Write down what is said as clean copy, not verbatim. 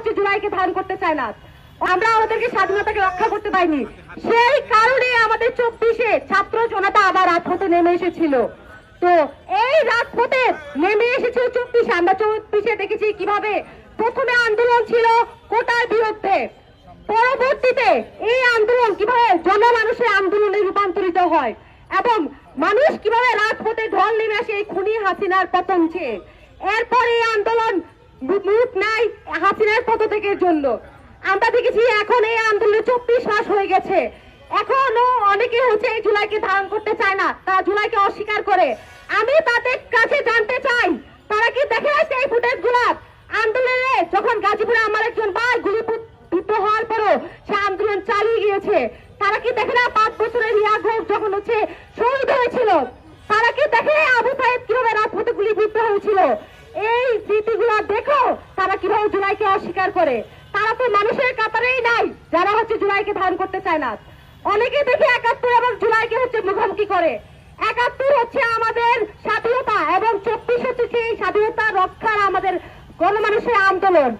হচ্ছে জুলাইকে ধারণ করতে চায় না। আমরা আমাদেরকে স্বাধীনতাকে রক্ষা করতে পারিনি, সেই কারণে আমাদের 24-এ ছাত্র জনতা আবার রাজপথে নেমে এসেছিল। তো এই রাজপথে নেমে এসেছিল 24-এ। আমরা 24-এ দেখেছি কিভাবে প্রথমে আন্দোলন ছিল কোটার বিরুদ্ধে, পরবর্তীতে এই আন্দোলন কিভাবে জনমানুষের আন্দোলনে রূপান্তরিত হয় এবং মানুষ কিভাবে রাজপথে ঢল নেমে আসে এই খুনি হাসিনার পতন চেয়ে। এরপর এই আন্দোলন মুখ নাই হাসিনার পদত্যাগের জন্য। আমরা দেখেছি এখন এই আন্দোলনে 24 মাস হয়ে গেছে, এখনো অনেকে হচ্ছে এই জুলাইকে ধারণ করতে চায় না, তারা জুলাইকে অস্বীকার করে। আমি তাদের কাছে জানতে চাই, তারা কি দেখে আসছে এই ফুটেজ গুলা? আন্দোলনে যখন গাজীপুরে আমার একজন ভাই গুলিবিদ্ধ হওয়ার পরও সে আন্দোলন চালিয়ে গিয়েছে, তারা কি দেখে না 5 বছরের রিয়া ঘোষ যখন হচ্ছে শহীদ হয়েছিল? তারা কি দেখে আবু সাইদ কিভাবে রাজপথে গুলিবিদ্ধ হয়েছিল? এই স্মৃতিগুলো দেখো তারা কিভাবে জুলাইকে অস্বীকার করে। তারা তো মানুষের কাতারেই নাই যারা হচ্ছে জুলাইকে ধারণ করতে চায় না। অনেকে দেখে 71 এবং জুলাইকে হচ্ছে মুখোমুখি করে। 71 হচ্ছে আমাদের স্বাধীনতা এবং 24 হচ্ছে সেই স্বাধীনতা রক্ষার আমাদের গণমানুষের আন্দোলন।